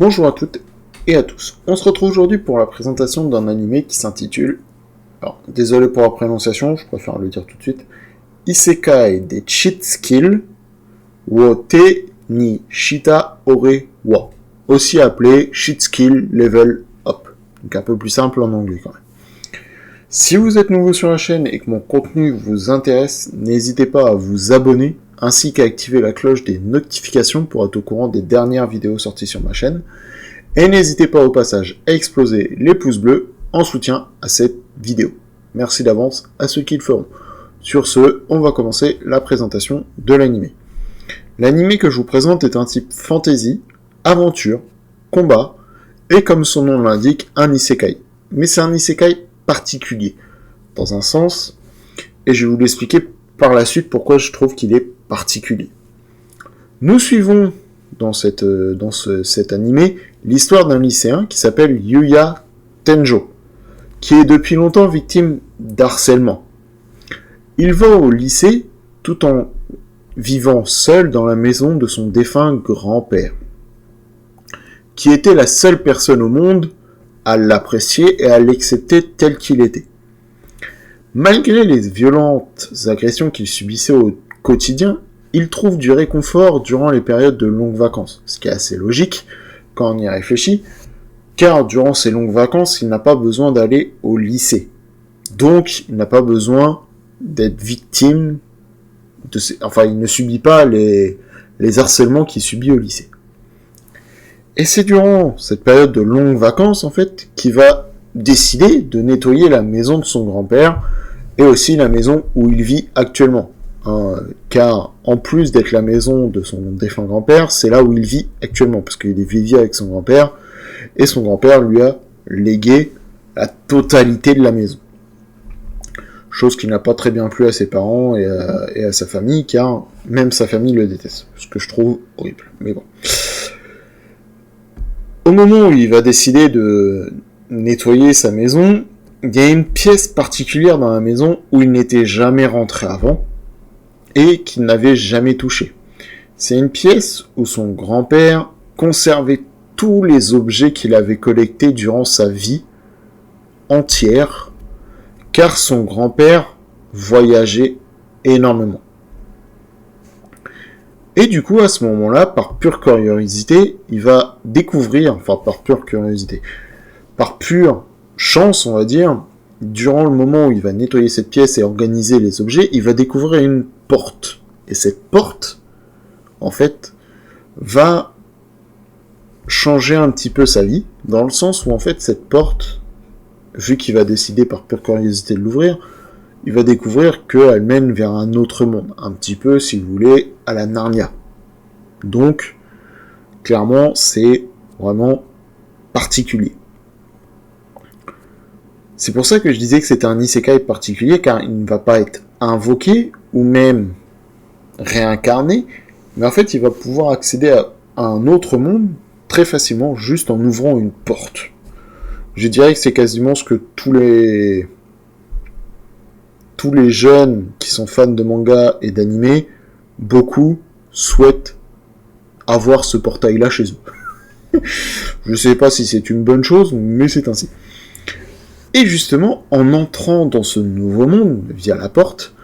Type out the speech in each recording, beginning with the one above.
Bonjour à toutes et à tous. On se retrouve aujourd'hui pour la présentation d'un animé qui s'intitule, alors désolé pour la prononciation, je préfère le dire tout de suite, Isekai de Cheat Skill wo te ni shita ore wa, aussi appelé Cheat Skill Level Up, donc un peu plus simple en anglais quand même. Si vous êtes nouveau sur la chaîne et que mon contenu vous intéresse, n'hésitez pas à vous abonner ainsi qu'à activer la cloche des notifications pour être au courant des dernières vidéos sorties sur ma chaîne. Et n'hésitez pas au passage à exploser les pouces bleus en soutien à cette vidéo. Merci d'avance à ceux qui le feront. Sur ce, on va commencer la présentation de l'animé. L'animé que je vous présente est un type fantasy, aventure, combat, et comme son nom l'indique, un isekai. Mais c'est un isekai particulier, dans un sens, et je vais vous l'expliquer par la suite pourquoi je trouve qu'il est particulier. Nous suivons dans cet animé l'histoire d'un lycéen qui s'appelle Yuya Tenjo, qui est depuis longtemps victime d'harcèlement. Il va au lycée tout en vivant seul dans la maison de son défunt grand-père, qui était la seule personne au monde à l'apprécier et à l'accepter tel qu'il était. Malgré les violentes agressions qu'il subissait au quotidien, il trouve du réconfort durant les périodes de longues vacances, ce qui est assez logique quand on y réfléchit, car durant ces longues vacances, il n'a pas besoin d'aller au lycée. Donc, il n'a pas besoin d'être victime il ne subit pas les harcèlements qu'il subit au lycée. Et c'est durant cette période de longues vacances, en fait, qu'il va décider de nettoyer la maison de son grand-père et aussi la maison où il vit actuellement. Car en plus d'être la maison de son défunt grand-père, c'est là où il vit actuellement, parce qu'il vit avec son grand-père, et son grand-père lui a légué la totalité de la maison. Chose qui n'a pas très bien plu à ses parents et à sa famille, car même sa famille le déteste, ce que je trouve horrible, mais bon. Au moment où il va décider de nettoyer sa maison, il y a une pièce particulière dans la maison où il n'était jamais rentré avant, et qu'il n'avait jamais touché. C'est une pièce où son grand-père conservait tous les objets qu'il avait collectés durant sa vie entière, car son grand-père voyageait énormément. Et du coup, à ce moment-là, par pure curiosité, il va découvrir, par pure chance, on va dire, durant le moment où il va nettoyer cette pièce et organiser les objets, il va découvrir une porte. Et cette porte, en fait, va changer un petit peu sa vie, dans le sens où, en fait, cette porte, vu qu'il va décider par pure curiosité de l'ouvrir, il va découvrir qu'elle mène vers un autre monde. Un petit peu, si vous voulez, à la Narnia. Donc, clairement, c'est vraiment particulier. C'est pour ça que je disais que c'était un isekai particulier, car il ne va pas être invoqué, ou même réincarné, mais en fait, il va pouvoir accéder à un autre monde très facilement, juste en ouvrant une porte. Je dirais que c'est quasiment ce que tous les jeunes qui sont fans de manga et d'anime, beaucoup souhaitent avoir ce portail-là chez eux. Je sais pas si c'est une bonne chose, mais c'est ainsi. Et justement, en entrant dans ce nouveau monde, via la porte,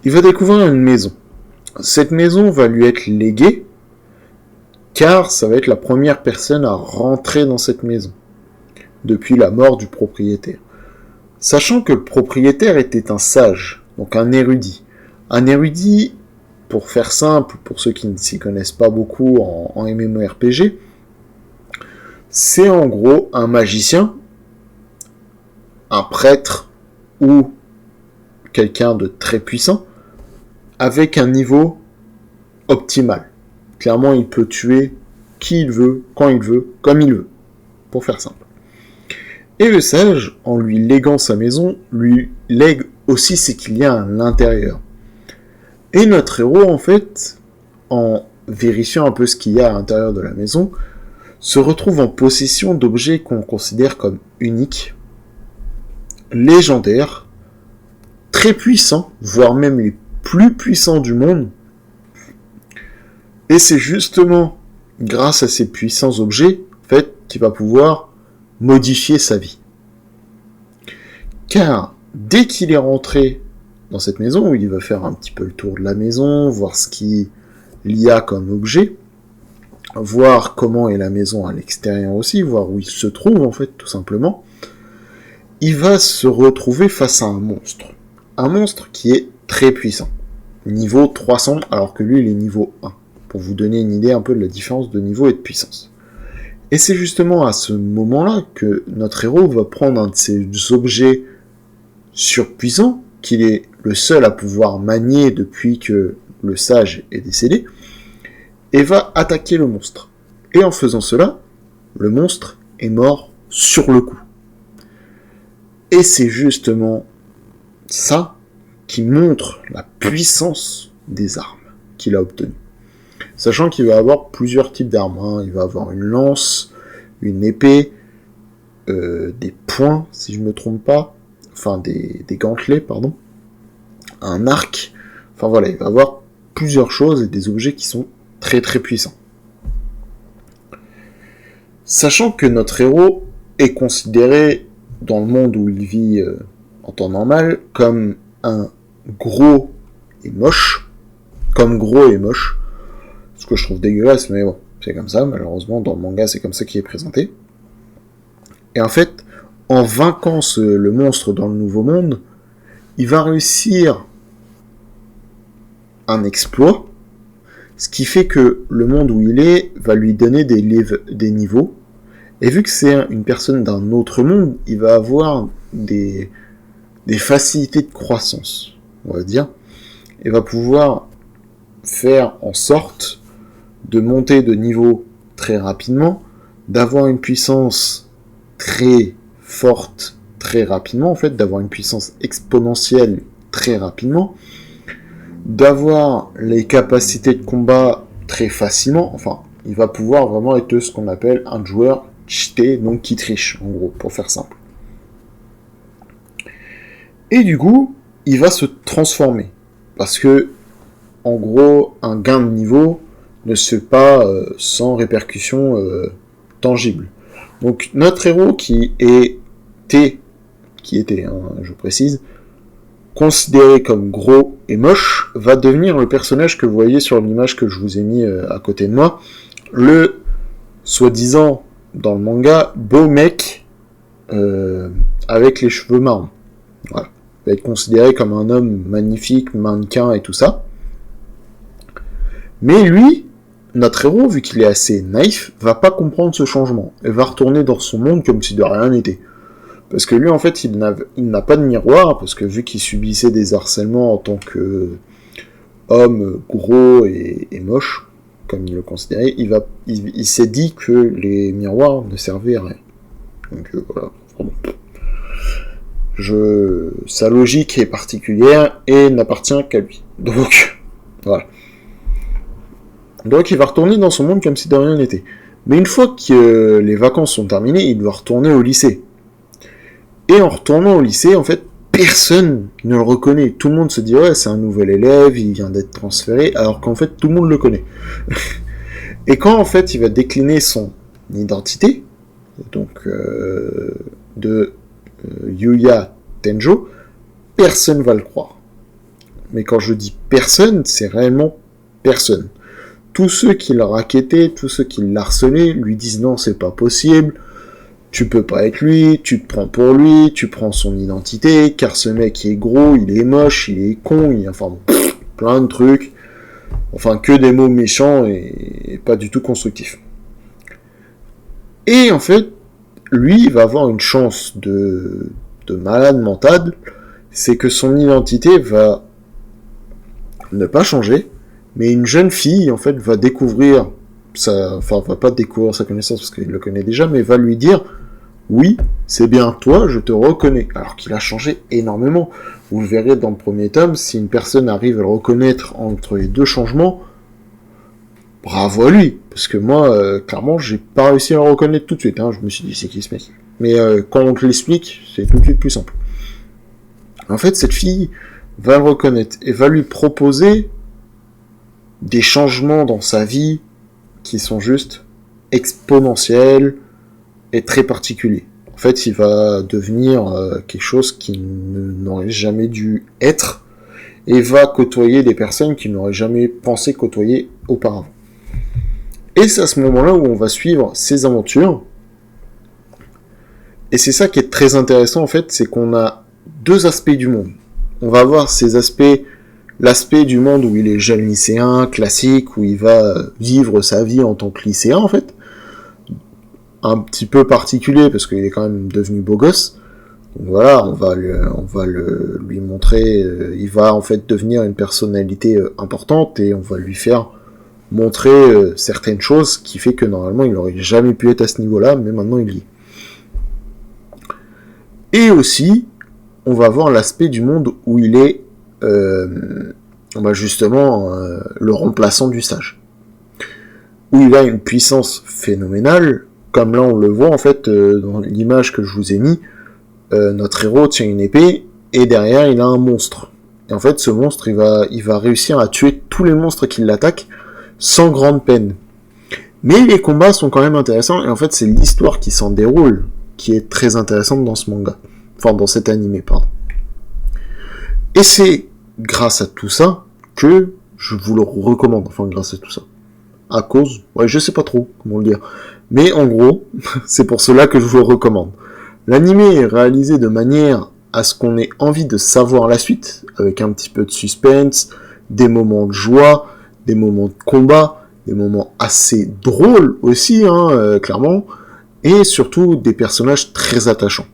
il va découvrir une maison. Cette maison va lui être léguée, car ça va être la première personne à rentrer dans cette maison, depuis la mort du propriétaire. Sachant que le propriétaire était un sage, donc un érudit. Un érudit, pour faire simple, pour ceux qui ne s'y connaissent pas beaucoup en MMORPG, c'est en gros un magicien, un prêtre ou quelqu'un de très puissant avec un niveau optimal. Clairement, il peut tuer qui il veut, quand il veut, comme il veut, pour faire simple. Et le sage, en lui léguant sa maison, lui lègue aussi ce qu'il y a à l'intérieur. Et notre héros, en fait, en vérifiant un peu ce qu'il y a à l'intérieur de la maison, se retrouve en possession d'objets qu'on considère comme uniques, légendaires, très puissants, voire même les plus puissants du monde. Et c'est justement grâce à ces puissants objets en fait, qui va pouvoir modifier sa vie. Car dès qu'il est rentré dans cette maison, où il va faire un petit peu le tour de la maison, voir ce qu'il y a comme objet, voir comment est la maison à l'extérieur aussi, voir où il se trouve en fait tout simplement, il va se retrouver face à un monstre. Un monstre qui est très puissant. Niveau 300, alors que lui il est niveau 1. Pour vous donner une idée un peu de la différence de niveau et de puissance. Et c'est justement à ce moment-là que notre héros va prendre un de ces objets surpuissants, qu'il est le seul à pouvoir manier depuis que le sage est décédé, et va attaquer le monstre. Et en faisant cela, le monstre est mort sur le coup. Et c'est justement ça qui montre la puissance des armes qu'il a obtenues. Sachant qu'il va avoir plusieurs types d'armes. Hein. Il va avoir une lance, une épée, des poings, si je ne me trompe pas, enfin des gantelets, pardon, un arc. Enfin voilà, il va avoir plusieurs choses et des objets qui sont très très puissants. Sachant que notre héros est considéré dans le monde où il vit en temps normal comme un gros et moche, ce que je trouve dégueulasse, mais bon, c'est comme ça, malheureusement, dans le manga, c'est comme ça qu'il est présenté. Et en fait, en vainquant le monstre dans le Nouveau Monde, il va réussir un exploit, ce qui fait que le monde où il est va lui donner des niveaux, et vu que c'est une personne d'un autre monde, il va avoir des facilités de croissance, on va dire, et va pouvoir faire en sorte de monter de niveau très rapidement, d'avoir une puissance très forte très rapidement, en fait, d'avoir une puissance exponentielle très rapidement, d'avoir les capacités de combat très facilement, enfin, il va pouvoir vraiment être ce qu'on appelle un joueur cheaté, donc qui triche, en gros, pour faire simple. Et du coup, il va se transformer, parce que, en gros, un gain de niveau ne se fait pas sans répercussions tangibles. Donc notre héros qui était, je précise, considéré comme gros et moche, va devenir le personnage que vous voyez sur l'image que je vous ai mis à côté de moi, le soi-disant dans le manga beau mec avec les cheveux marrons. Voilà. Il va être considéré comme un homme magnifique, mannequin et tout ça. Mais lui, notre héros, vu qu'il est assez naïf, va pas comprendre ce changement, et va retourner dans son monde comme si de rien n'était. Parce que lui, en fait, il n'a pas de miroir, parce que vu qu'il subissait des harcèlements en tant que homme gros et moche, comme il le considérait, il s'est dit que les miroirs ne servaient à rien. Donc voilà, vraiment. Sa logique est particulière et n'appartient qu'à lui. Donc, voilà. Donc il va retourner dans son monde comme si de rien n'était. Mais une fois que les vacances sont terminées, il doit retourner au lycée. Et en retournant au lycée, en fait, personne ne le reconnaît. Tout le monde se dit, ouais, c'est un nouvel élève, il vient d'être transféré, alors qu'en fait, tout le monde le connaît. Et quand, en fait, il va décliner son identité, donc de Yuya Tenjo, personne va le croire. Mais quand je dis personne, c'est réellement personne. Tous ceux qui le racketaient, tous ceux qui l'harcelaient, lui disent non, c'est pas possible, tu peux pas être lui, tu te prends pour lui, tu prends son identité, car ce mec il est gros, il est moche, il est con, enfin plein de trucs, enfin que des mots méchants et pas du tout constructifs. Et en fait, lui il va avoir une chance de malade mental, c'est que son identité va ne pas changer, mais une jeune fille, en fait, va découvrir va pas découvrir sa connaissance parce qu'il le connaît déjà, mais va lui dire, oui, c'est bien toi, je te reconnais. Alors qu'il a changé énormément. Vous le verrez dans le premier tome, si une personne arrive à le reconnaître entre les deux changements, bravo à lui. Parce que moi, clairement, j'ai pas réussi à le reconnaître tout de suite, hein. Je me suis dit, c'est qui ce mec? Mais quand on te l'explique, c'est tout de suite plus simple. En fait, cette fille va le reconnaître et va lui proposer des changements dans sa vie qui sont juste exponentiel et très particulier. En fait, il va devenir quelque chose qui n'aurait jamais dû être et va côtoyer des personnes qui n'auraient jamais pensé côtoyer auparavant. Et c'est à ce moment-là où on va suivre ses aventures. Et c'est ça qui est très intéressant en fait, c'est qu'on a deux aspects du monde. On va avoir ces aspects, l'aspect du monde où il est jeune lycéen, classique, où il va vivre sa vie en tant que lycéen en fait. Un petit peu particulier parce qu'il est quand même devenu beau gosse. Donc voilà, on va lui montrer, il va en fait devenir une personnalité importante et on va lui faire montrer certaines choses qui fait que normalement il n'aurait jamais pu être à ce niveau-là, mais maintenant il y est. Et aussi, on va voir l'aspect du monde où il est justement le remplaçant du sage. Où il a une puissance phénoménale, comme là on le voit en fait dans l'image que je vous ai mis, notre héros tient une épée et derrière il a un monstre. Et en fait ce monstre il va réussir à tuer tous les monstres qui l'attaquent sans grande peine. Mais les combats sont quand même intéressants et en fait c'est l'histoire qui s'en déroule qui est très intéressante dans ce manga. Enfin dans cet animé, pardon. Et c'est grâce à tout ça que je vous le recommande. Enfin grâce à tout ça. À cause, ouais je sais pas trop comment le dire. Mais en gros, c'est pour cela que je vous le recommande. L'animé est réalisé de manière à ce qu'on ait envie de savoir la suite, avec un petit peu de suspense, des moments de joie, des moments de combat, des moments assez drôles aussi, clairement, et surtout des personnages très attachants.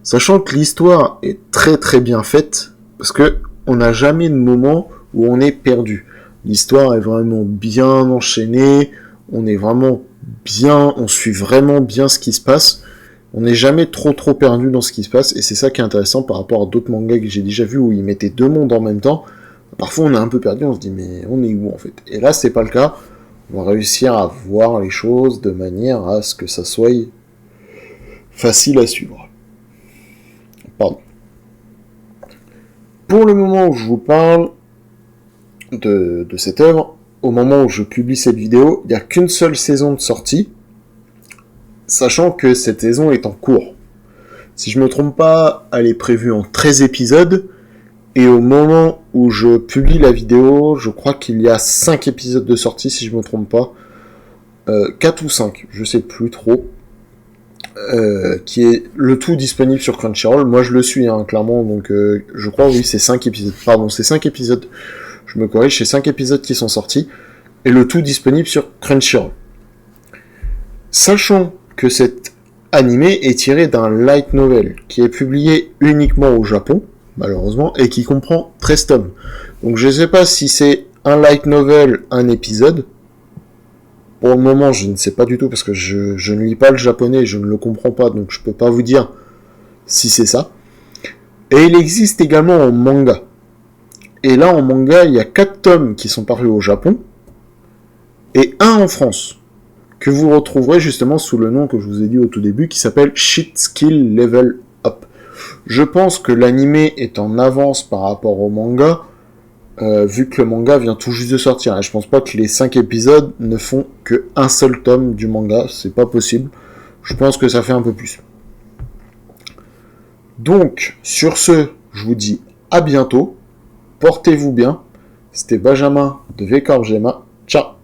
Sachant que l'histoire est très très bien faite, parce que on n'a jamais de moment où on est perdu. L'histoire est vraiment bien enchaînée, on est vraiment bien, on suit vraiment bien ce qui se passe. On n'est jamais trop perdu dans ce qui se passe, et c'est ça qui est intéressant par rapport à d'autres mangas que j'ai déjà vus où ils mettaient deux mondes en même temps. Parfois on est un peu perdu, on se dit mais on est où en fait? Et là c'est pas le cas, on va réussir à voir les choses de manière à ce que ça soit facile à suivre. Pardon. Pour le moment où je vous parle de cette œuvre, au moment où je publie cette vidéo, il n'y a qu'une seule saison de sortie, sachant que cette saison est en cours. Si je me trompe pas, elle est prévue en 13 épisodes, et au moment où je publie la vidéo, je crois qu'il y a 5 épisodes de sortie, si je me trompe pas. 4 ou 5, je sais plus trop. Qui est le tout disponible sur Crunchyroll. Moi je le suis, clairement, donc je crois, oui, c'est 5 épisodes. Pardon, c'est 5 épisodes. Je me corrige, c'est 5 épisodes qui sont sortis, et le tout disponible sur Crunchyroll. Sachant que cet animé est tiré d'un light novel qui est publié uniquement au Japon, malheureusement, et qui comprend 13 tomes. Donc je sais pas si c'est un light novel, un épisode. Pour le moment, je ne sais pas du tout, parce que je ne lis pas le japonais, je ne le comprends pas, donc je peux pas vous dire si c'est ça. Et il existe également en manga. Et là, en manga, il y a 4 tomes qui sont parus au Japon, et un en France, que vous retrouverez justement sous le nom que je vous ai dit au tout début, qui s'appelle Cheat Skill Level Up. Je pense que l'animé est en avance par rapport au manga, vu que le manga vient tout juste de sortir. Et je pense pas que les 5 épisodes ne font que un seul tome du manga, c'est pas possible. Je pense que ça fait un peu plus. Donc, sur ce, je vous dis à bientôt, portez-vous bien. C'était Benjamin de V-Corps Gemma. Ciao.